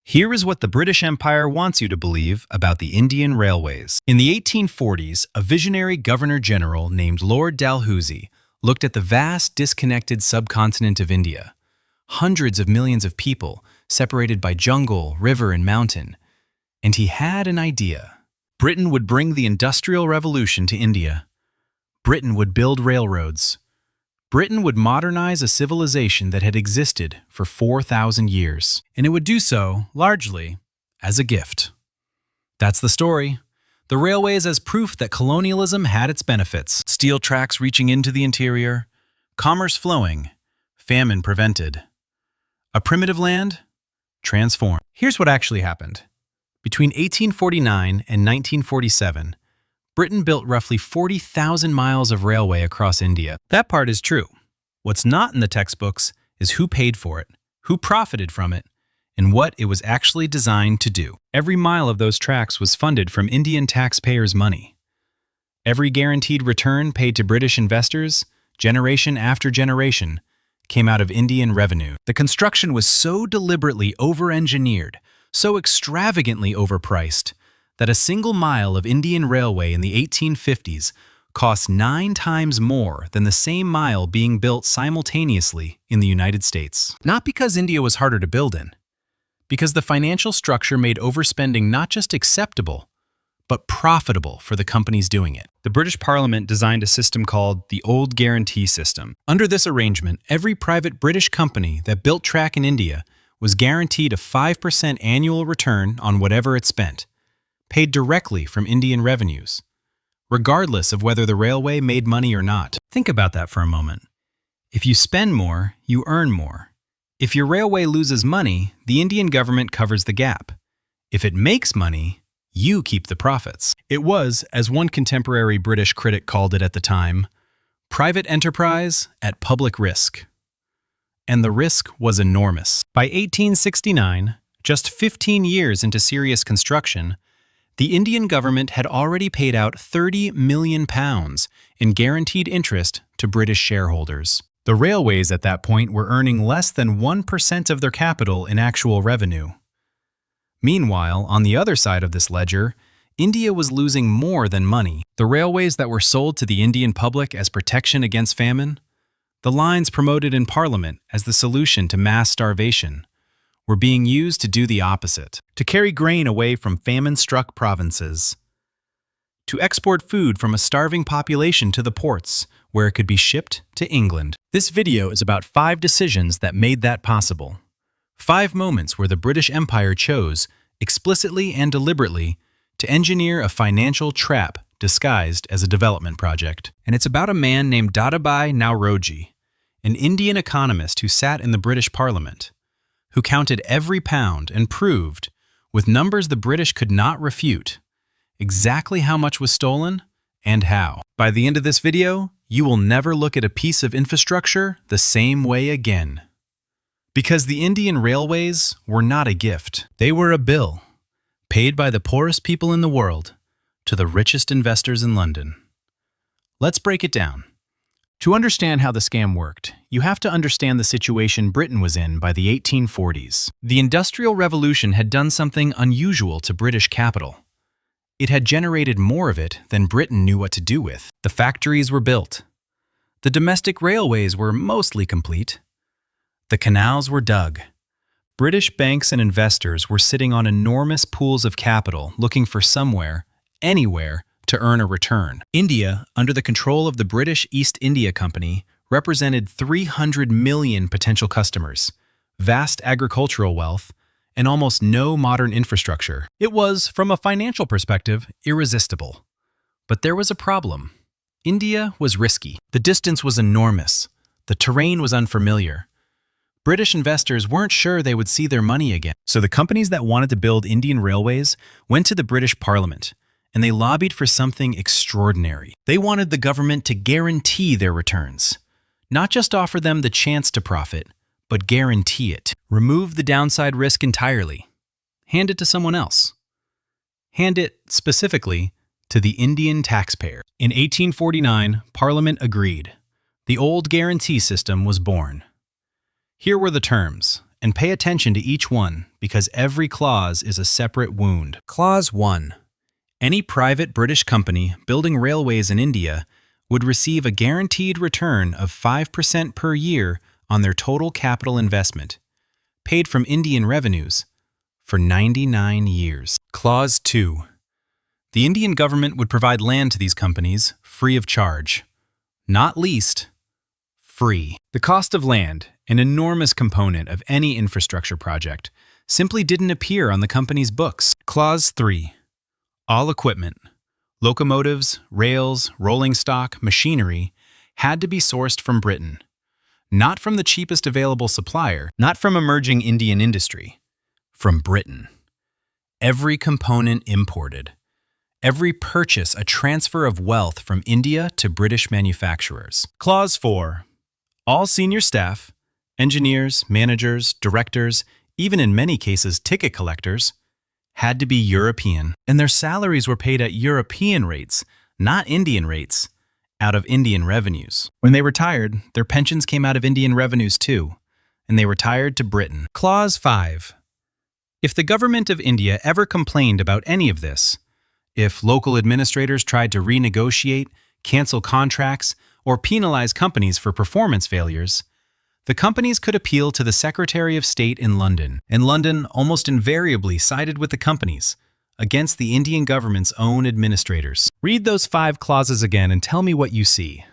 Here is what the British Empire wants you to believe about the Indian Railways. In the 1840s, a visionary governor-general named Lord Dalhousie looked at the vast, disconnected subcontinent of India. Hundreds of millions of people, separated by jungle, river, and mountain. And he had an idea. Britain would bring the Industrial Revolution to India. Britain would build railroads. Britain would modernize a civilization that had existed for 4,000 years, and it would do so, largely, as a gift. That's the story. The railways as proof that colonialism had its benefits. Steel tracks reaching into the interior, commerce flowing, famine prevented. A primitive land, transformed. Here's what actually happened. Between 1849 and 1947, Britain built roughly 40,000 miles of railway across India. That part is true. What's not in the textbooks is who paid for it, who profited from it, and what it was actually designed to do. Every mile of those tracks was funded from Indian taxpayers' money. Every guaranteed return paid to British investors, generation after generation, came out of Indian revenue. The construction was so deliberately over-engineered, so extravagantly overpriced, that a single mile of Indian railway in the 1850s cost 9 times more than the same mile being built simultaneously in the United States. Not because India was harder to build in, because the financial structure made overspending not just acceptable, but profitable for the companies doing it. The British Parliament designed a system called the Old Guarantee System. Under this arrangement, every private British company that built track in India was guaranteed a 5% annual return on whatever it spent, paid directly from Indian revenues, regardless of whether the railway made money or not. Think about that for a moment. If you spend more, you earn more. If your railway loses money, the Indian government covers the gap. If it makes money, you keep the profits. It was, as one contemporary British critic called it at the time, private enterprise at public risk. And the risk was enormous. By 1869, just 15 years into serious construction, the Indian government had already paid out £30 million in guaranteed interest to British shareholders. The railways at that point were earning less than 1% of their capital in actual revenue. Meanwhile, on the other side of this ledger, India was losing more than money. The railways that were sold to the Indian public as protection against famine, the lines promoted in Parliament as the solution to mass starvation, were being used to do the opposite, to carry grain away from famine-struck provinces, to export food from a starving population to the ports, where it could be shipped to England. This video is about 5 decisions that made that possible. 5 moments where the British Empire chose, explicitly and deliberately, to engineer a financial trap disguised as a development project. And it's about a man named Dadabhai Naoroji, an Indian economist who sat in the British Parliament, who counted every pound and proved, with numbers the British could not refute, exactly how much was stolen and how. By the end of this video, you will never look at a piece of infrastructure the same way again. Because the Indian railways were not a gift. They were a bill, paid by the poorest people in the world to the richest investors in London. Let's break it down. To understand how the scam worked, you have to understand the situation Britain was in by the 1840s. The Industrial Revolution had done something unusual to British capital. It had generated more of it than Britain knew what to do with. The factories were built. The domestic railways were mostly complete. The canals were dug. British banks and investors were sitting on enormous pools of capital looking for somewhere, anywhere, to earn a return. India, under the control of the British East India Company, represented 300 million potential customers, vast agricultural wealth, and almost no modern infrastructure. It was, from a financial perspective, irresistible. But there was a problem. India was risky. The distance was enormous. The terrain was unfamiliar. British investors weren't sure they would see their money again. So the companies that wanted to build Indian railways went to the British Parliament, and they lobbied for something extraordinary. They wanted the government to guarantee their returns, not just offer them the chance to profit, but guarantee it. Remove the downside risk entirely. Hand it to someone else. Hand it, specifically, to the Indian taxpayer. In 1849, Parliament agreed. The Old Guarantee System was born. Here were the terms, and pay attention to each one because every clause is a separate wound. Clause 1. Any private British company building railways in India would receive a guaranteed return of 5% per year on their total capital investment, paid from Indian revenues, for 99 years. Clause 2. The Indian government would provide land to these companies free of charge. Not leased, free. The cost of land, an enormous component of any infrastructure project, simply didn't appear on the company's books. Clause 3. All equipment, locomotives, rails, rolling stock, machinery, had to be sourced from Britain. Not from the cheapest available supplier, not from emerging Indian industry, from Britain. Every component imported. Every purchase a transfer of wealth from India to British manufacturers. Clause 4. All senior staff, engineers, managers, directors, even in many cases ticket collectors, had to be European, and their salaries were paid at European rates, not Indian rates, out of Indian revenues. When they retired, their pensions came out of Indian revenues too, and they retired to Britain. Clause 5. If the government of India ever complained about any of this, if local administrators tried to renegotiate, cancel contracts, or penalize companies for performance failures, the companies could appeal to the Secretary of State in London, and London almost invariably sided with the companies against the Indian government's own administrators. Read those 5 clauses again and tell me what you see.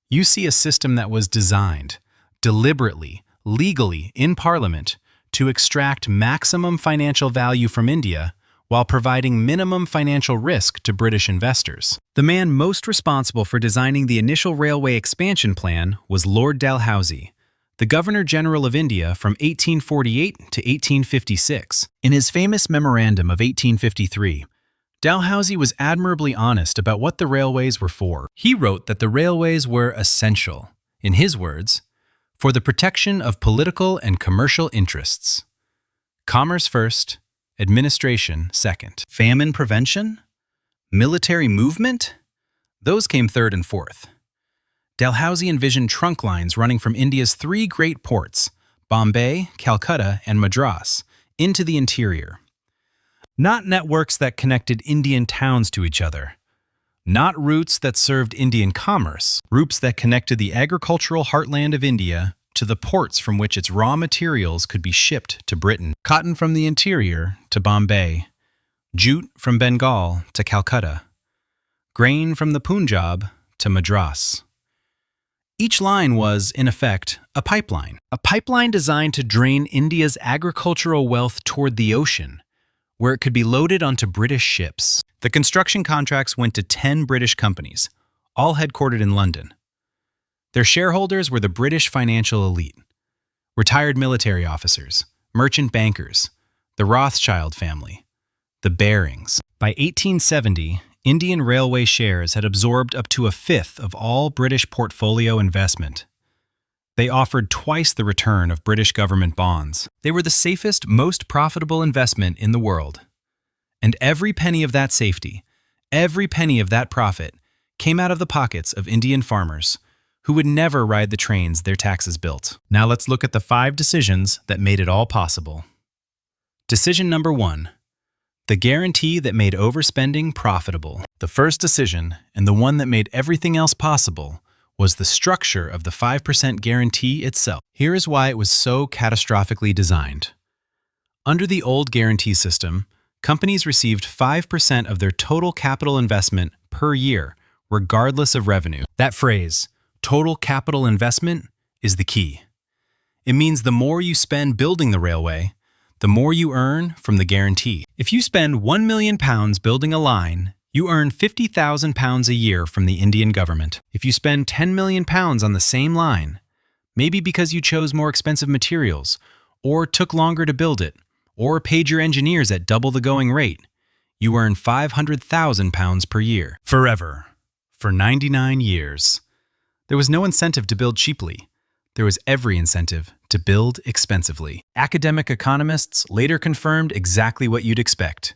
You see a system that was designed, deliberately, legally, in Parliament, to extract maximum financial value from India while providing minimum financial risk to British investors. The man most responsible for designing the initial railway expansion plan was Lord Dalhousie, the Governor-General of India from 1848 to 1856. In his famous Memorandum of 1853, Dalhousie was admirably honest about what the railways were for. He wrote that the railways were essential, in his words, for the protection of political and commercial interests. Commerce first, administration second. Famine prevention? Military movement? Those came third and fourth. Dalhousie envisioned trunk lines running from India's 3 great ports, Bombay, Calcutta, and Madras, into the interior. Not networks that connected Indian towns to each other. Not routes that served Indian commerce, routes that connected the agricultural heartland of India to the ports from which its raw materials could be shipped to Britain. Cotton from the interior to Bombay, jute from Bengal to Calcutta, grain from the Punjab to Madras. Each line was, in effect, a pipeline designed to drain India's agricultural wealth toward the ocean, where it could be loaded onto British ships. The construction contracts went to 10 British companies, all headquartered in London. Their shareholders were the British financial elite, retired military officers, merchant bankers, the Rothschild family, the Barings. By 1870, Indian Railway shares had absorbed up to 1/5 of all British portfolio investment. They offered twice the return of British government bonds. They were the safest, most profitable investment in the world. And every penny of that safety, every penny of that profit, came out of the pockets of Indian farmers who would never ride the trains their taxes built. Now let's look at the 5 decisions that made it all possible. Decision number 1. The guarantee that made overspending profitable. The first decision, and the one that made everything else possible, was the structure of the 5% guarantee itself. Here is why it was so catastrophically designed. Under the old guarantee system, companies received 5% of their total capital investment per year, regardless of revenue. That phrase, total capital investment, is the key. It means the more you spend building the railway, the more you earn from the guarantee. If you spend £1 million building a line, you earn £50,000 a year from the Indian government. If you spend £10 million on the same line, maybe because you chose more expensive materials, or took longer to build it, or paid your engineers at double the going rate, you earn £500,000 per year. Forever. For 99 years. There was no incentive to build cheaply. There was every incentive to build expensively. Academic economists later confirmed exactly what you'd expect.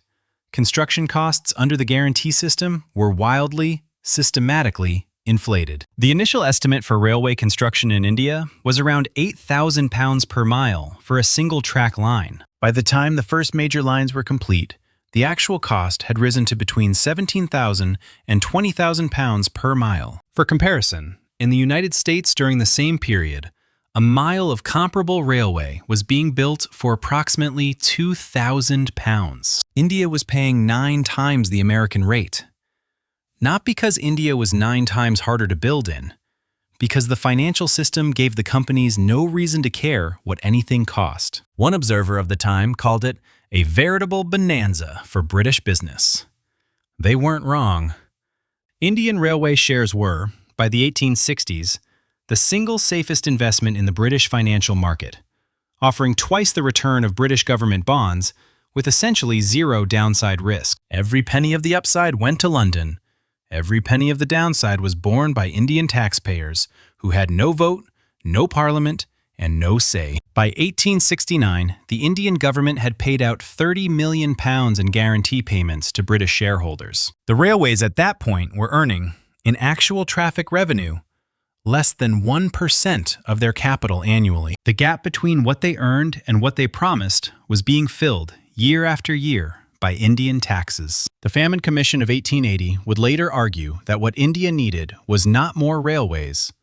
Construction costs under the guarantee system were wildly, systematically inflated. The initial estimate for railway construction in India was around £8,000 per mile for a single track line. By the time the first major lines were complete, the actual cost had risen to between £17,000 and £20,000 per mile. For comparison, in the United States during the same period, a mile of comparable railway was being built for approximately £2,000. India was paying 9 times the American rate. Not because India was 9 times harder to build in, because the financial system gave the companies no reason to care what anything cost. One observer of the time called it a veritable bonanza for British business. They weren't wrong. Indian railway shares were, by the 1860s, the single safest investment in the British financial market, offering twice the return of British government bonds with essentially zero downside risk. Every penny of the upside went to London. Every penny of the downside was borne by Indian taxpayers who had no vote, no parliament, and no say. By 1869, the Indian government had paid out £30 million in guarantee payments to British shareholders. The railways at that point were earning, in actual traffic revenue, less than 1% of their capital annually. The gap between what they earned and what they promised was being filled year after year by Indian taxes. The Famine Commission of 1880 would later argue that what India needed was not more railways,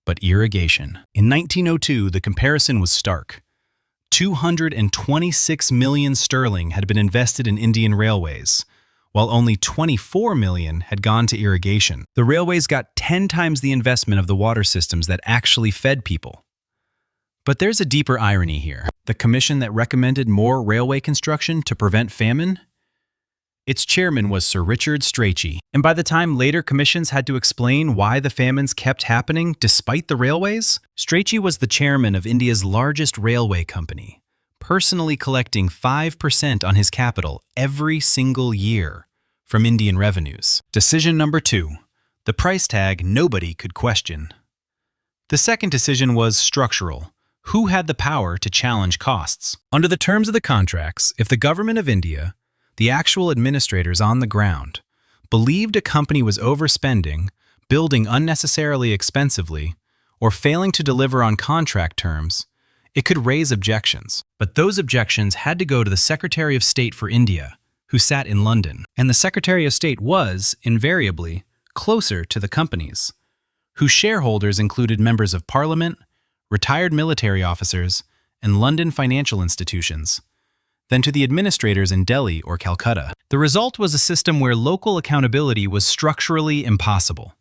but irrigation. In 1902, the comparison was stark. 226 million sterling had been invested in Indian railways, while only 24 million had gone to irrigation. The railways got 10 times the investment of the water systems that actually fed people. But there's a deeper irony here. The commission that recommended more railway construction to prevent famine? Its chairman was Sir Richard Strachey. And by the time later commissions had to explain why the famines kept happening despite the railways, Strachey was the chairman of India's largest railway company, personally collecting 5% on his capital every single year from Indian revenues. Decision number 2. The price tag nobody could question. The second decision was structural. Who had the power to challenge costs? Under the terms of the contracts, if the government of India, the actual administrators on the ground, believed a company was overspending, building unnecessarily expensively, or failing to deliver on contract terms, it could raise objections. But those objections had to go to the Secretary of State for India, who sat in London. And the Secretary of State was, invariably, closer to the companies, whose shareholders included members of Parliament, retired military officers, and London financial institutions, than to the administrators in Delhi or Calcutta. The result was a system where local accountability was structurally impossible.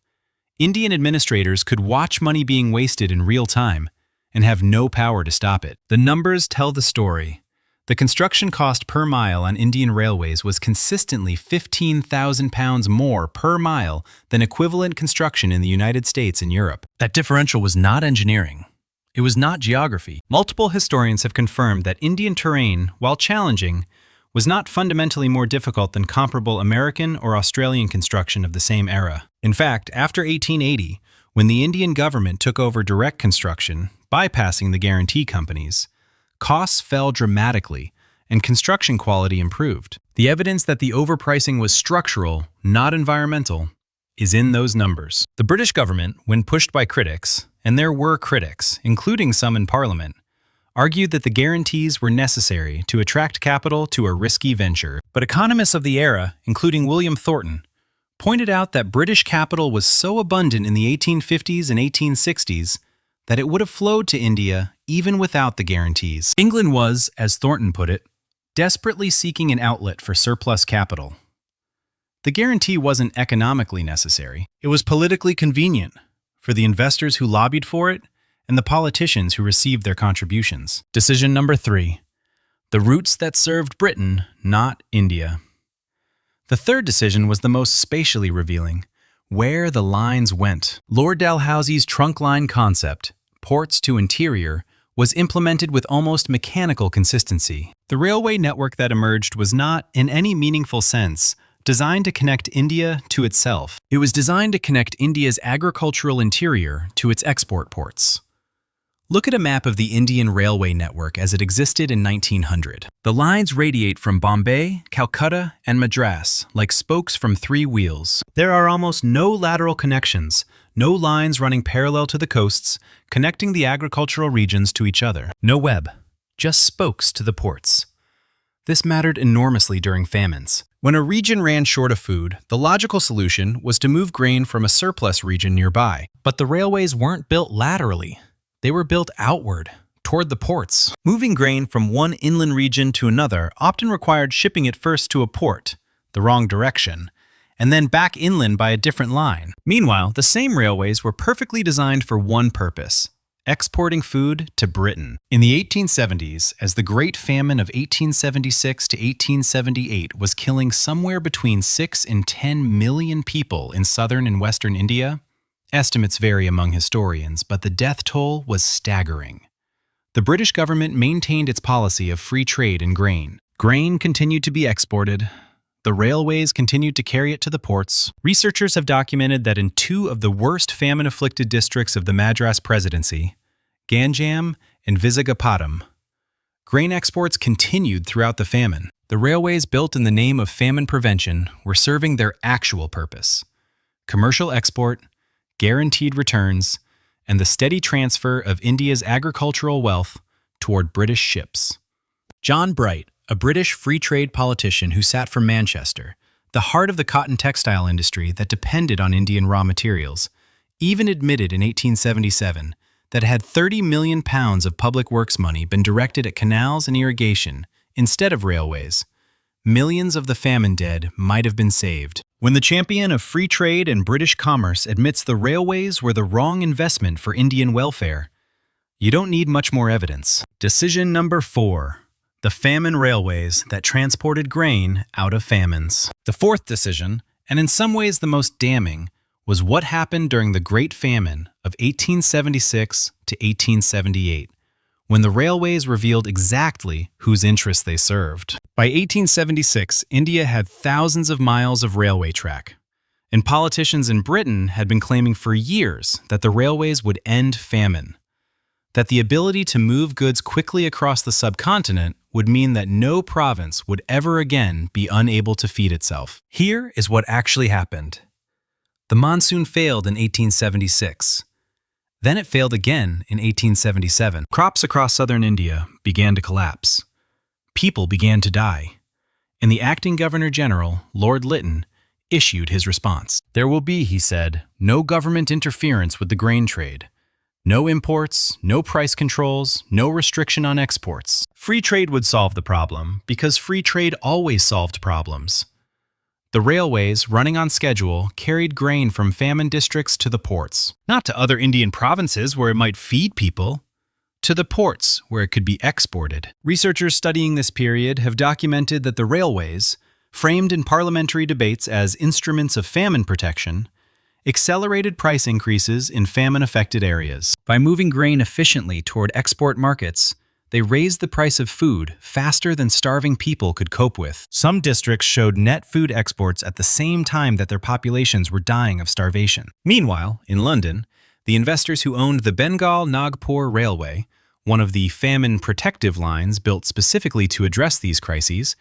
Indian administrators could watch money being wasted in real time and have no power to stop it. The numbers tell the story. The construction cost per mile on Indian railways was consistently £15,000 more per mile than equivalent construction in the United States and Europe. That differential was not engineering. It was not geography. Multiple historians have confirmed that Indian terrain, while challenging, was not fundamentally more difficult than comparable American or Australian construction of the same era. In fact, after 1880, when the Indian government took over direct construction, bypassing the guarantee companies, costs fell dramatically and construction quality improved. The evidence that the overpricing was structural, not environmental, is in those numbers. The British government, when pushed by critics, and there were critics, including some in Parliament, argued that the guarantees were necessary to attract capital to a risky venture. But economists of the era, including William Thornton, pointed out that British capital was so abundant in the 1850s and 1860s that it would have flowed to India even without the guarantees. England was, as Thornton put it, desperately seeking an outlet for surplus capital. The guarantee wasn't economically necessary. It was politically convenient for the investors who lobbied for it and the politicians who received their contributions. Decision number 3. The routes that served Britain, not India. The third decision was the most spatially revealing: where the lines went. Lord Dalhousie's trunk line concept, ports to interior, was implemented with almost mechanical consistency. The railway network that emerged was not, in any meaningful sense, designed to connect India to itself. It was designed to connect India's agricultural interior to its export ports. Look at a map of the Indian railway network as it existed in 1900. The lines radiate from Bombay, Calcutta, and Madras like spokes from three wheels. There are almost no lateral connections, no lines running parallel to the coasts, connecting the agricultural regions to each other. No web, just spokes to the ports. This mattered enormously during famines. When a region ran short of food, the logical solution was to move grain from a surplus region nearby. But the railways weren't built laterally. They were built outward, toward the ports. Moving grain from one inland region to another often required shipping it first to a port, the wrong direction, and then back inland by a different line. Meanwhile, the same railways were perfectly designed for one purpose: exporting food to Britain. In the 1870s, as the Great Famine of 1876 to 1878 was killing somewhere between 6 and 10 million people in southern and western India, estimates vary among historians, but the death toll was staggering. The British government maintained its policy of free trade in grain. Grain continued to be exported. The railways continued to carry it to the ports. Researchers have documented that in two of the worst famine-afflicted districts of the Madras Presidency, Ganjam and Vizagapatam, grain exports continued throughout the famine. The railways built in the name of famine prevention were serving their actual purpose: commercial export, guaranteed returns, and the steady transfer of India's agricultural wealth toward British ships. John Bright, a British free trade politician who sat for Manchester, the heart of the cotton textile industry that depended on Indian raw materials, even admitted in 1877 that had £30 million of public works money been directed at canals and irrigation instead of railways, millions of the famine dead might have been saved. When the champion of free trade and British commerce admits the railways were the wrong investment for Indian welfare, you don't need much more evidence. Decision number 4. The famine railways that transported grain out of famines. The fourth decision, and in some ways the most damning, was what happened during the Great Famine of 1876 to 1878, when the railways revealed exactly whose interests they served. By 1876, India had thousands of miles of railway track, and politicians in Britain had been claiming for years that the railways would end famine, that the ability to move goods quickly across the subcontinent would mean that no province would ever again be unable to feed itself. Here is what actually happened. The monsoon failed in 1876. Then it failed again in 1877. Crops across southern India began to collapse. People began to die. And the acting Governor-General, Lord Lytton, issued his response. There will be, he said, no government interference with the grain trade. No imports, no price controls, no restriction on exports. Free trade would solve the problem because free trade always solved problems. The railways, running on schedule, carried grain from famine districts to the ports, not to other Indian provinces where it might feed people, to the ports where it could be exported. Researchers studying this period have documented that the railways, framed in parliamentary debates as instruments of famine protection, accelerated price increases in famine-affected areas. By moving grain efficiently toward export markets, they raised the price of food faster than starving people could cope with. Some districts showed net food exports at the same time that their populations were dying of starvation. Meanwhile, in London, the investors who owned the Bengal-Nagpur Railway, one of the famine protective lines built specifically to address these crises,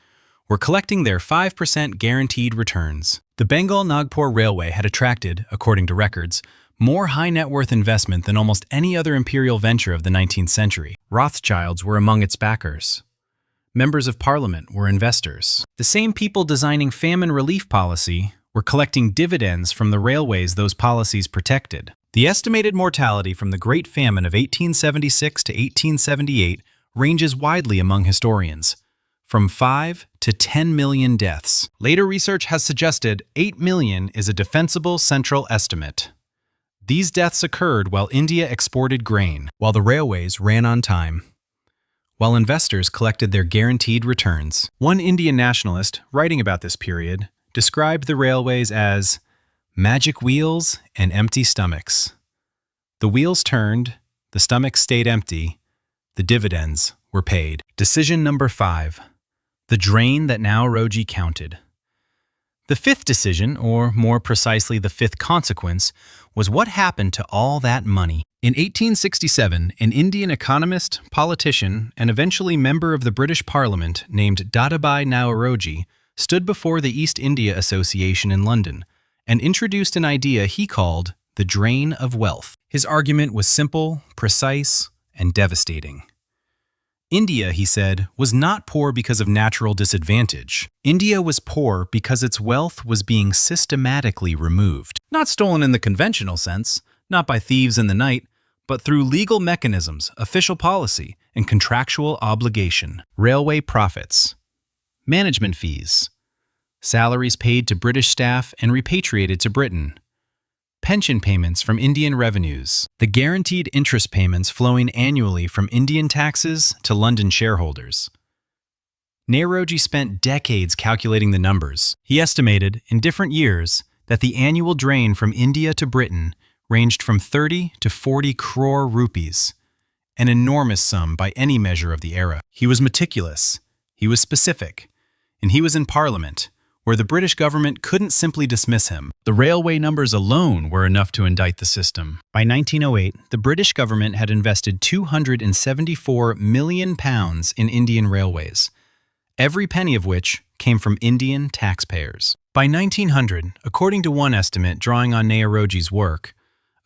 were collecting their 5% guaranteed returns. The Bengal-Nagpur Railway had attracted, according to records, more high-net-worth investment than almost any other imperial venture of the 19th century. Rothschilds were among its backers. Members of Parliament were investors. The same people designing famine relief policy were collecting dividends from the railways those policies protected. The estimated mortality from the Great Famine of 1876 to 1878 ranges widely among historians, from 5 to 10 million deaths. Later research has suggested 8 million is a defensible central estimate. These deaths occurred while India exported grain, while the railways ran on time, while investors collected their guaranteed returns. One Indian nationalist, writing about this period, described the railways as magic wheels and empty stomachs. The wheels turned, the stomachs stayed empty, the dividends were paid. Decision number 5. The drain that now Roji counted. The fifth decision, or more precisely the fifth consequence, was what happened to all that money. In 1867, an Indian economist, politician, and eventually member of the British Parliament named Dadabhai Naoroji stood before the East India Association in London and introduced an idea he called the drain of wealth. His argument was simple, precise, and devastating. India, he said, was not poor because of natural disadvantage. India was poor because its wealth was being systematically removed. Not stolen in the conventional sense, not by thieves in the night, but through legal mechanisms, official policy, and contractual obligation. Railway profits, management fees, salaries paid to British staff and repatriated to Britain, pension payments from Indian revenues, the guaranteed interest payments flowing annually from Indian taxes to London shareholders. Naoroji spent decades calculating the numbers. He estimated, in different years, that the annual drain from India to Britain ranged from 30 to 40 crore rupees, an enormous sum by any measure of the era. He was meticulous, he was specific, and he was in Parliament, where the British government couldn't simply dismiss him. The railway numbers alone were enough to indict the system. By 1908, the British government had invested £274 million in Indian railways, every penny of which came from Indian taxpayers. By 1900, according to one estimate drawing on Naoroji's work,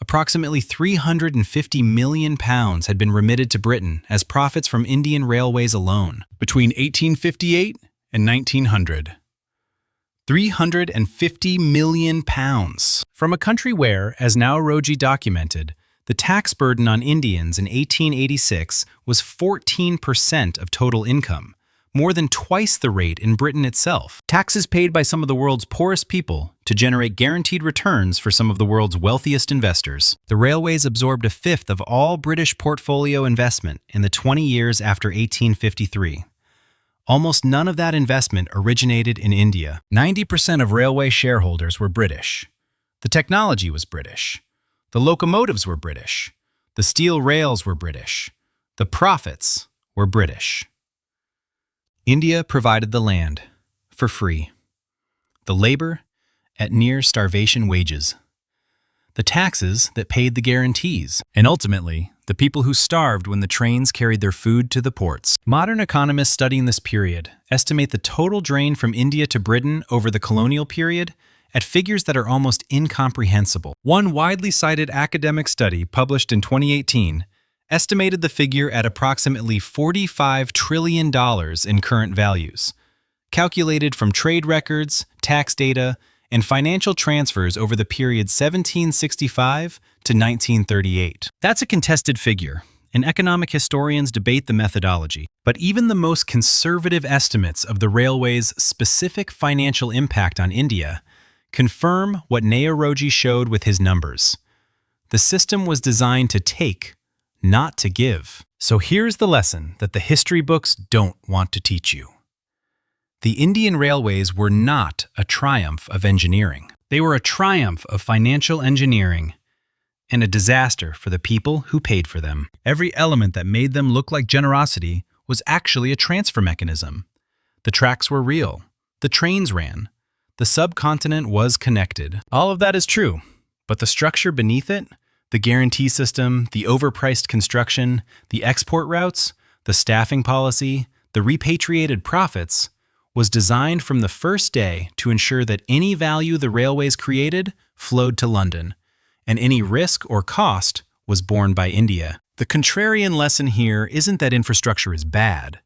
approximately £350 million had been remitted to Britain as profits from Indian railways alone. Between 1858 and 1900. £350 million from a country where, as Naoroji documented, the tax burden on Indians in 1886 was 14% of total income, more than twice the rate in Britain itself. Taxes paid by some of the world's poorest people to generate guaranteed returns for some of the world's wealthiest investors. The railways absorbed a fifth of all British portfolio investment in the 20 years after 1853. Almost none of that investment originated in India. 90% of railway shareholders were British. The technology was British. The locomotives were British. The steel rails were British. The profits were British. India provided the land for free. The labor at near starvation wages. The taxes that paid the guarantees. And ultimately, the people who starved when the trains carried their food to the ports. Modern economists studying this period estimate the total drain from India to Britain over the colonial period at figures that are almost incomprehensible. One widely cited academic study published in 2018 estimated the figure at approximately $45 trillion in current values, calculated from trade records, tax data, and financial transfers over the period 1765 to 1938. That's a contested figure, and economic historians debate the methodology. But even the most conservative estimates of the railway's specific financial impact on India confirm what Naoroji showed with his numbers. The system was designed to take, not to give. So here's the lesson that the history books don't want to teach you. The Indian railways were not a triumph of engineering. They were a triumph of financial engineering and a disaster for the people who paid for them. Every element that made them look like generosity was actually a transfer mechanism. The tracks were real. The trains ran. The subcontinent was connected. All of that is true, but the structure beneath it, the guarantee system, the overpriced construction, the export routes, the staffing policy, the repatriated profits, was designed from the first day to ensure that any value the railways created flowed to London, and any risk or cost was borne by India. The contrarian lesson here isn't that infrastructure is bad.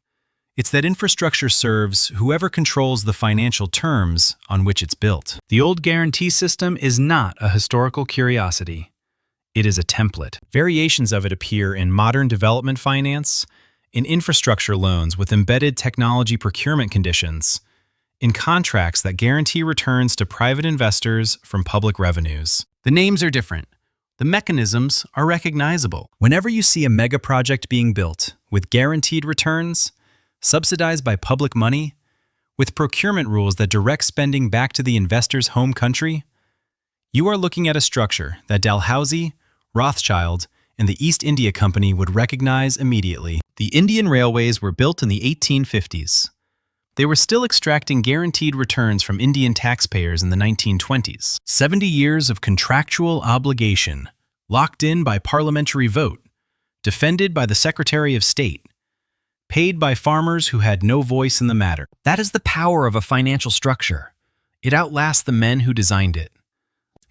It's that infrastructure serves whoever controls the financial terms on which it's built. The old guarantee system is not a historical curiosity. It is a template. Variations of it appear in modern development finance, in infrastructure loans with embedded technology procurement conditions, in contracts that guarantee returns to private investors from public revenues. The names are different. The mechanisms are recognizable. Whenever you see a mega project being built with guaranteed returns, subsidized by public money, with procurement rules that direct spending back to the investor's home country, you are looking at a structure that Dalhousie, Rothschild, and the East India Company would recognize immediately. The Indian railways were built in the 1850s. they were still extracting guaranteed returns from Indian taxpayers in the 1920s. 70 years of contractual obligation, locked in by parliamentary vote, defended by the Secretary of State, paid by farmers who had no voice in the matter. That is the power of a financial structure. It outlasts the men who designed it.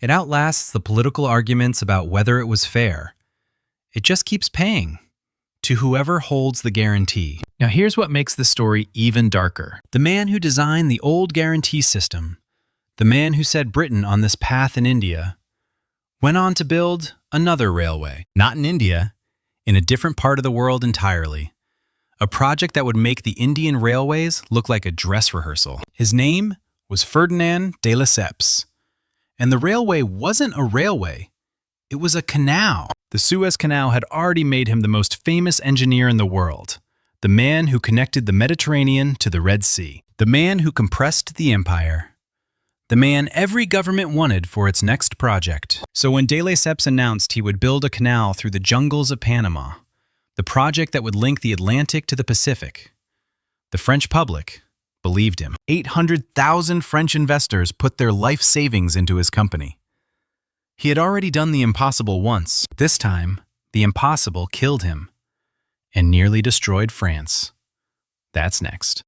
It outlasts the political arguments about whether it was fair. It just keeps paying to whoever holds the guarantee. Now here's what makes the story even darker. The man who designed the old guarantee system, the man who set Britain on this path in India, went on to build another railway. Not in India, in a different part of the world entirely. A project that would make the Indian railways look like a dress rehearsal. His name was Ferdinand de Lesseps. And the railway wasn't a railway, it was a canal. The Suez Canal had already made him the most famous engineer in the world, the man who connected the Mediterranean to the Red Sea, the man who compressed the empire, the man every government wanted for its next project. So when de Lesseps announced he would build a canal through the jungles of Panama, the project that would link the Atlantic to the Pacific, the French public believed him. 800,000 French investors put their life savings into his company. He had already done the impossible once. This time, the impossible killed him and nearly destroyed France. That's next.